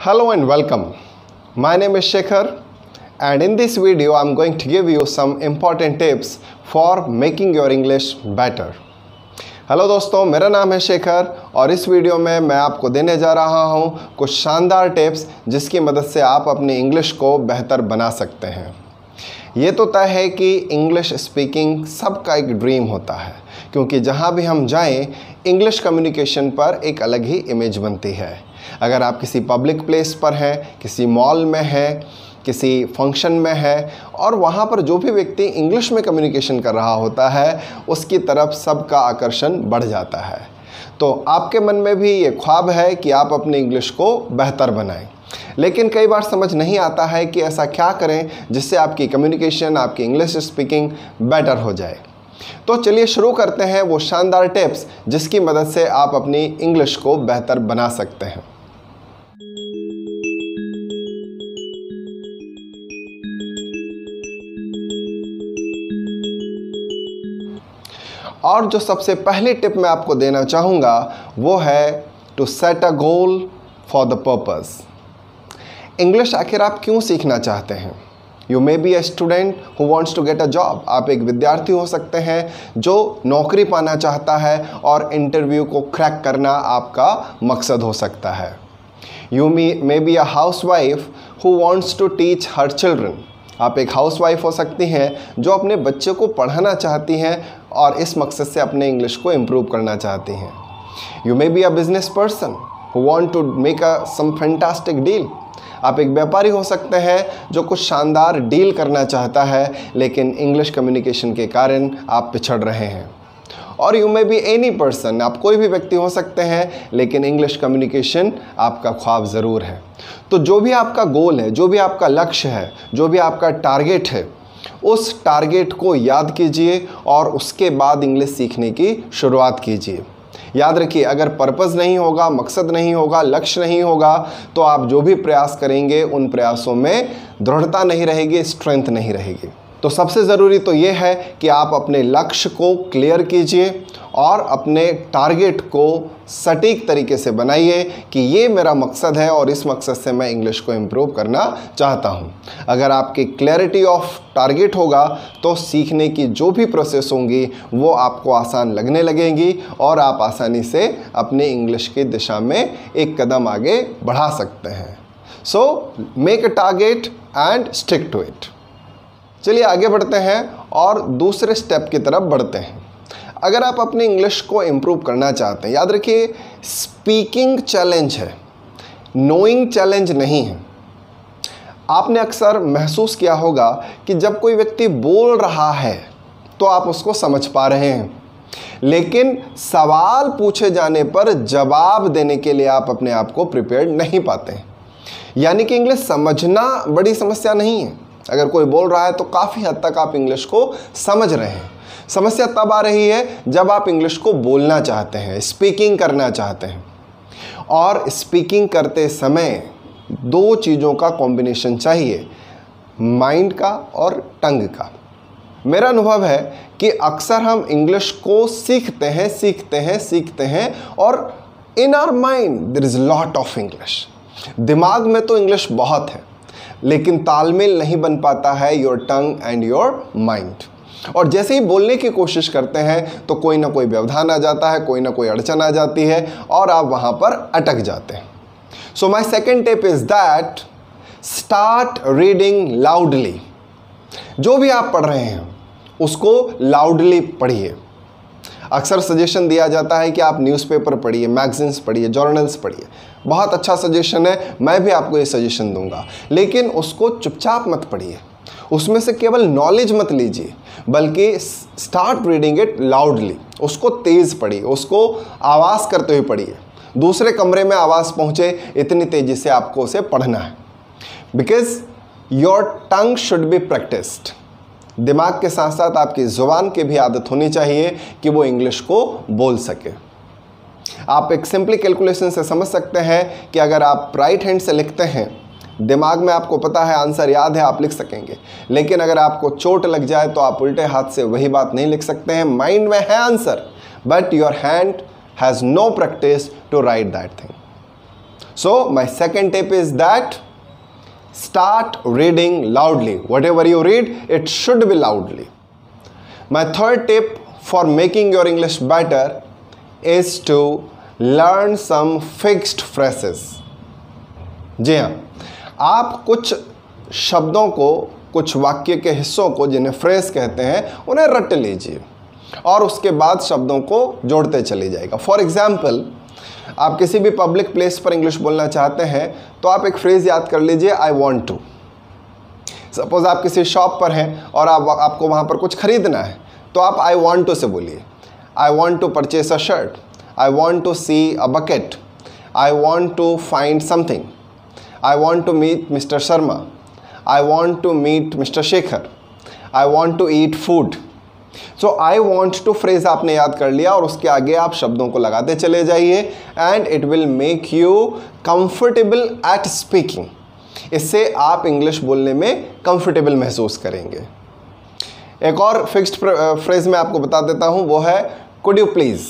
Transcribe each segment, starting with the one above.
Hello and welcome. My name is Shekhar and in this video I'm going to give you some important tips for making your English better. Hello दोस्तों, मेरा नाम है शेखर और इस video में मैं आपको देने जा रहा हूँ कुछ शानदार टिप्स जिसकी मदद से आप अपनी इंग्लिश को बेहतर बना सकते हैं। ये तो तय है कि इंग्लिश स्पीकिंग सबका एक ड्रीम होता है, क्योंकि जहाँ भी हम जाएं इंग्लिश कम्युनिकेशन पर एक अलग ही इमेज बनती है। अगर आप किसी पब्लिक प्लेस पर हैं, किसी मॉल में हैं, किसी फंक्शन में है और वहाँ पर जो भी व्यक्ति इंग्लिश में कम्युनिकेशन कर रहा होता है उसकी तरफ सबका आकर्षण बढ़ जाता है। तो आपके मन में भी ये ख्वाब है कि आप अपनी इंग्लिश को बेहतर बनाएं, लेकिन कई बार समझ नहीं आता है कि ऐसा क्या करें जिससे आपकी कम्युनिकेशन, आपकी इंग्लिश स्पीकिंग बेटर हो जाए। तो चलिए शुरू करते हैं वो शानदार टिप्स जिसकी मदद से आप अपनी इंग्लिश को बेहतर बना सकते हैं। और जो सबसे पहली टिप मैं आपको देना चाहूँगा वो है to set a goal for the purpose. English आखिर आप क्यों सीखना चाहते हैं? You may be a student who wants to get a job. आप एक विद्यार्थी हो सकते हैं जो नौकरी पाना चाहता है और इंटरव्यू को क्रैक करना आपका मकसद हो सकता है। You may be a house wife who wants to teach her children. आप एक हाउसवाइफ हो सकती हैं जो अपने बच्चे को पढ़ाना चाहती हैं और इस मकसद से अपने इंग्लिश को इम्प्रूव करना चाहती हैं। You may be a business person who want to make some fantastic deal. आप एक व्यापारी हो सकते हैं जो कुछ शानदार डील करना चाहता है, लेकिन इंग्लिश कम्युनिकेशन के कारण आप पिछड़ रहे हैं। और you may be any person, आप कोई भी व्यक्ति हो सकते हैं, लेकिन इंग्लिश कम्युनिकेशन आपका ख्वाब ज़रूर है। तो जो भी आपका गोल है, जो भी आपका लक्ष्य है, जो भी आपका टारगेट है, उस टारगेट को याद कीजिए और उसके बाद इंग्लिश सीखने की शुरुआत कीजिए। याद रखिए, अगर पर्पस नहीं होगा, मकसद नहीं होगा, लक्ष्य नहीं होगा, तो आप जो भी प्रयास करेंगे उन प्रयासों में दृढ़ता नहीं रहेगी, स्ट्रेंथ नहीं रहेगी। तो सबसे ज़रूरी तो ये है कि आप अपने लक्ष्य को क्लियर कीजिए और अपने टारगेट को सटीक तरीके से बनाइए कि ये मेरा मकसद है और इस मकसद से मैं इंग्लिश को इम्प्रूव करना चाहता हूँ। अगर आपकी क्लैरिटी ऑफ टारगेट होगा तो सीखने की जो भी प्रोसेस होंगी वो आपको आसान लगने लगेंगी और आप आसानी से अपने इंग्लिश की दिशा में एक कदम आगे बढ़ा सकते हैं। So make a target and stick to it. चलिए आगे बढ़ते हैं और दूसरे स्टेप की तरफ बढ़ते हैं। अगर आप अपनी इंग्लिश को इम्प्रूव करना चाहते हैं, याद रखिए स्पीकिंग चैलेंज है, नोइंग चैलेंज नहीं है। आपने अक्सर महसूस किया होगा कि जब कोई व्यक्ति बोल रहा है तो आप उसको समझ पा रहे हैं, लेकिन सवाल पूछे जाने पर जवाब देने के लिए आप अपने आप को प्रिपेयर्ड नहीं पाते हैं। यानी कि इंग्लिश समझना बड़ी समस्या नहीं है। अगर कोई बोल रहा है तो काफ़ी हद तक आप इंग्लिश को समझ रहे हैं। समस्या तब आ रही है जब आप इंग्लिश को बोलना चाहते हैं, स्पीकिंग करना चाहते हैं। और स्पीकिंग करते समय दो चीज़ों का कॉम्बिनेशन चाहिए, माइंड का और टंग का। मेरा अनुभव है कि अक्सर हम इंग्लिश को सीखते हैं और in our mind there is lot of English. दिमाग में तो इंग्लिश बहुत है, लेकिन तालमेल नहीं बन पाता है your tongue and your mind. और जैसे ही बोलने की कोशिश करते हैं तो कोई ना कोई व्यवधान आ जाता है, कोई ना कोई अड़चन आ जाती है और आप वहाँ पर अटक जाते हैं। So my second tip is that start reading loudly. जो भी आप पढ़ रहे हैं उसको लाउडली पढ़िए। अक्सर सजेशन दिया जाता है कि आप न्यूज़पेपर पढ़िए, मैगजीन्स पढ़िए, जर्नल्स पढ़िए। बहुत अच्छा सजेशन है, मैं भी आपको ये सजेशन दूंगा, लेकिन उसको चुपचाप मत पढ़िए। उसमें से केवल नॉलेज मत लीजिए, बल्कि स्टार्ट रीडिंग इट लाउडली। उसको तेज़ पढ़िए, उसको आवाज़ करते हुए पढ़िए। दूसरे कमरे में आवाज़ पहुँचे इतनी तेज़ी से आपको उसे पढ़ना है। Because your tongue should be practised. दिमाग के साथ साथ आपकी ज़ुबान की भी आदत होनी चाहिए कि वो इंग्लिश को बोल सके। आप एक सिंपली कैलकुलेशन से समझ सकते हैं कि अगर आप राइट हैंड से लिखते हैं, दिमाग में आपको पता है, आंसर याद है, आप लिख सकेंगे। लेकिन अगर आपको चोट लग जाए तो आप उल्टे हाथ से वही बात नहीं लिख सकते हैं। माइंड में है answer, but your hand has no practice to write that thing. So my second tip is that start reading loudly. Whatever you read, it should be loudly. My third tip for making your English better is to learn some fixed phrases. जी हाँ, आप कुछ शब्दों को, कुछ वाक्य के हिस्सों को जिन्हें फ्रेज कहते हैं, उन्हें रट लीजिए और उसके बाद शब्दों को जोड़ते चले जाएगा. फॉर एग्जाम्पल, आप किसी भी पब्लिक प्लेस पर इंग्लिश बोलना चाहते हैं तो आप एक फ्रेज़ याद कर लीजिए, आई वॉन्ट टू. सपोज आप किसी शॉप पर हैं और आपको वहाँ पर कुछ खरीदना है तो आप आई वॉन्ट टू से बोलिए. I want to purchase a shirt, I want to see a bucket, I want to find something, I want to meet Mister Sharma, I want to meet Mister Shekhar, I want to eat food. So I want to phrase आपने याद कर लिया और उसके आगे आप शब्दों को लगाते चले जाइए and it will make you comfortable at speaking. इससे आप इंग्लिश बोलने में कंफर्टेबल महसूस करेंगे. एक और फिक्स्ड फ्रेज मैं आपको बता देता हूँ, वो है कुड यू प्लीज़.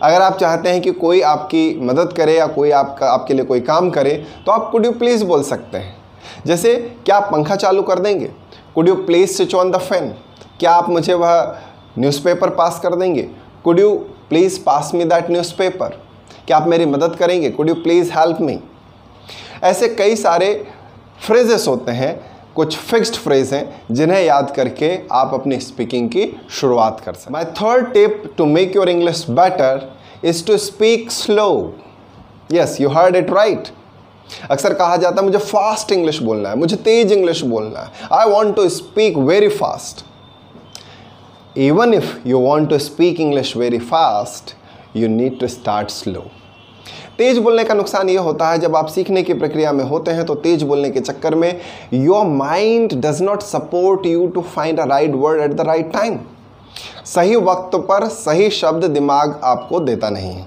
अगर आप चाहते हैं कि कोई आपकी मदद करे या कोई आपके लिए कोई काम करे तो आप कुड यू प्लीज़ बोल सकते हैं. जैसे, क्या आप पंखा चालू कर देंगे? Could you please switch on the fan. क्या आप मुझे वह न्यूज़पेपर पास कर देंगे? Could you please pass me that newspaper. क्या आप मेरी मदद करेंगे? Could you please help me. ऐसे कई सारे फ्रेजेस होते हैं, कुछ फिक्स्ड फ्रेज हैं जिन्हें याद करके आप अपनी स्पीकिंग की शुरुआत कर सकते हैं. My third tip to make your English better is to speak slow. Yes, you heard it right. अक्सर कहा जाता है मुझे फास्ट इंग्लिश बोलना है, मुझे तेज इंग्लिश बोलना है. I want to speak very fast. Even if you want to speak English very fast, you need to start slow. तेज बोलने का नुकसान ये होता है, जब आप सीखने की प्रक्रिया में होते हैं तो तेज बोलने के चक्कर में your mind does not support you to find a right word at the right time. सही वक्त पर सही शब्द दिमाग आपको देता नहीं है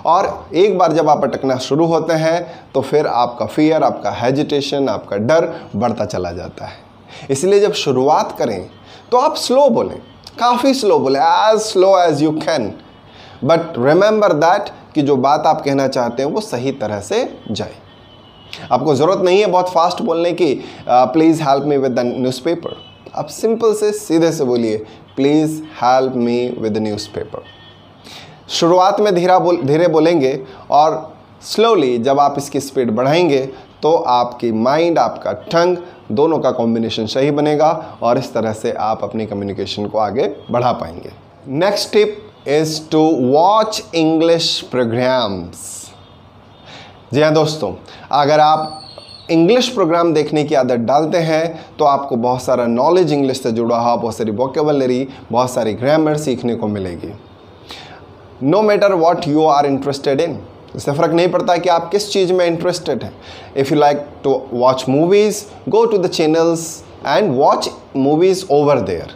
और एक बार जब आप अटकना शुरू होते हैं तो फिर आपका फियर, आपका हेजिटेशन, आपका डर बढ़ता चला जाता है. इसलिए जब शुरुआत करें तो आप स्लो बोलें, काफ़ी स्लो बोलें, as slow as you can. But remember that कि जो बात आप कहना चाहते हैं वो सही तरह से जाए. आपको ज़रूरत नहीं है बहुत फास्ट बोलने की, please help me with the newspaper. आप सिंपल से सीधे से बोलिए, please help me with the newspaper. शुरुआत में धीरे बोलेंगे और स्लोली जब आप इसकी स्पीड बढ़ाएंगे तो आपकी माइंड, आपका टंग, दोनों का कॉम्बिनेशन सही बनेगा और इस तरह से आप अपनी कम्युनिकेशन को आगे बढ़ा पाएंगे. Next tip is to watch English programs. जी हाँ दोस्तों, अगर आप इंग्लिश प्रोग्राम देखने की आदत डालते हैं तो आपको बहुत सारा नॉलेज इंग्लिश से जुड़ा हुआ, बहुत सारी वोकेबलरी, बहुत सारी ग्रामर सीखने को मिलेगी. No matter what you are interested in. इससे फ़र्क नहीं पड़ता कि आप किस चीज़ में इंटरेस्टेड हैं. If you like to watch movies, go to the channels and watch movies over there.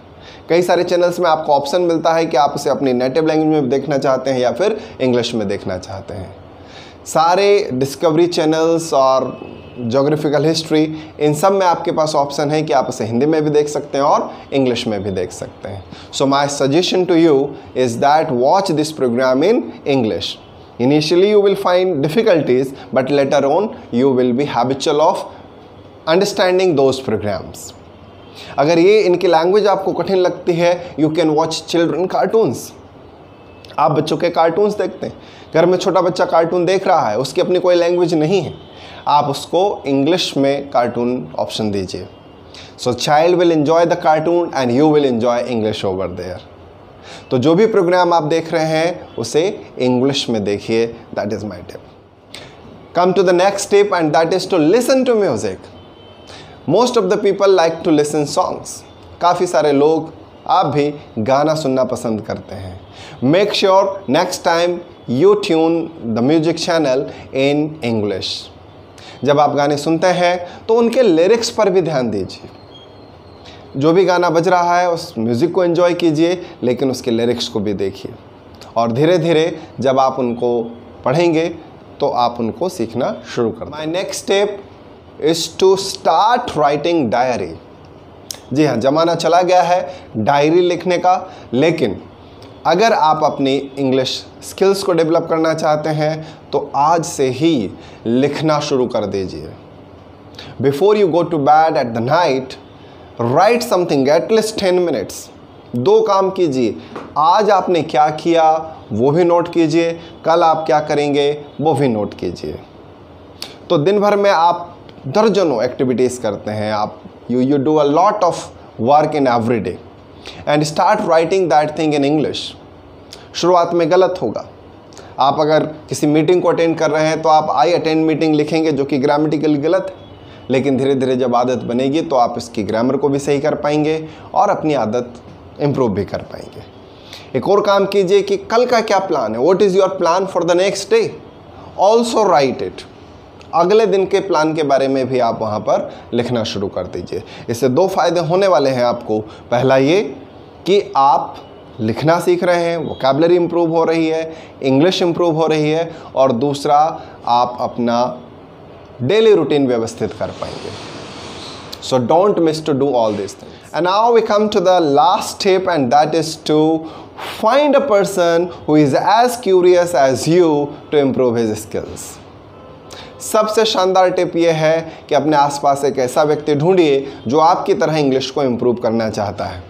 कई सारे चैनल्स में आपको ऑप्शन मिलता है कि आप उसे अपनी नेटिव लैंग्वेज में देखना चाहते हैं या फिर इंग्लिश में देखना चाहते हैं. सारे डिस्कवरी चैनल्स और जोग्राफिकल हिस्ट्री, इन सब में आपके पास ऑप्शन है कि आप उसे हिंदी में भी देख सकते हैं और इंग्लिश में भी देख सकते हैं. So my suggestion to you is that watch this program in English. Initially you will find difficulties, but later on you will be habitual of understanding those programs. अगर ये इनकी लैंग्वेज आपको कठिन लगती है, you can watch children cartoons. आप बच्चों के कार्टून्स देखते हैं, घर में छोटा बच्चा कार्टून देख रहा है, उसकी अपनी कोई लैंग्वेज नहीं है, आप उसको इंग्लिश में कार्टून ऑप्शन दीजिए. So child will enjoy the cartoon and you will enjoy English over there. तो जो भी प्रोग्राम आप देख रहे हैं उसे इंग्लिश में देखिए. That is my tip. Come to the next tip and that is to listen to music. Most of the people like to listen songs. काफ़ी सारे लोग, आप भी गाना सुनना पसंद करते हैं. Make sure next time you tune the music channel in English. जब आप गाने सुनते हैं तो उनके लिरिक्स पर भी ध्यान दीजिए. जो भी गाना बज रहा है उस म्यूज़िक को एंजॉय कीजिए, लेकिन उसके लिरिक्स को भी देखिए और धीरे धीरे जब आप उनको पढ़ेंगे तो आप उनको सीखना शुरू कर. My next step is to start writing diary. जी हाँ, ज़माना चला गया है डायरी लिखने का, लेकिन अगर आप अपनी इंग्लिश स्किल्स को डेवलप करना चाहते हैं तो आज से ही लिखना शुरू कर दीजिए। Before you go to bed at the night, write something at least 10 minutes. 2 काम कीजिए, आज आपने क्या किया वो भी नोट कीजिए, कल आप क्या करेंगे वो भी नोट कीजिए। तो दिन भर में आप दर्जनों एक्टिविटीज़ करते हैं, आप you do a lot of work in every day and start writing that thing in English. शुरुआत में गलत होगा। आप अगर किसी मीटिंग को अटेंड कर रहे हैं तो आप आई अटेंड मीटिंग लिखेंगे, जो कि ग्रामेटिकली गलत है, लेकिन धीरे धीरे जब आदत बनेगी तो आप इसकी ग्रामर को भी सही कर पाएंगे और अपनी आदत इम्प्रूव भी कर पाएंगे। एक और काम कीजिए कि कल का क्या प्लान है, what is your plan for the next day, also right it. अगले दिन के प्लान के बारे में भी आप वहाँ पर लिखना शुरू कर दीजिए। इससे 2 फायदे होने वाले हैं आपको। पहला ये कि आप लिखना सीख रहे हैं, वोकैबुलरी इंप्रूव हो रही है, इंग्लिश इंप्रूव हो रही है, और दूसरा आप अपना डेली रूटीन व्यवस्थित कर पाएंगे। So don't miss to do all this things. And now we come to the last tip, and that is to find a person who is as curious as you to improve his skills. सबसे शानदार tip यह है कि अपने आसपास एक ऐसा व्यक्ति ढूंढिए जो आपकी तरह इंग्लिश को इम्प्रूव करना चाहता है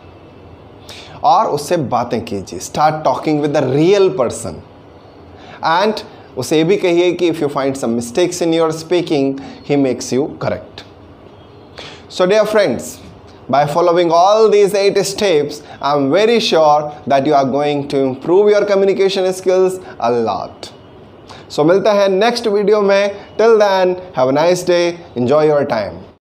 और उससे बातें कीजिए। Start talking with the real person and उसे ये भी कहिए कि if you find some mistakes in your speaking, he makes you correct. So dear friends, by following all these 8 steps, I am very sure that you are going to improve your communication skills a lot. So मिलते हैं next video में. Till then, have a nice day. Enjoy your time.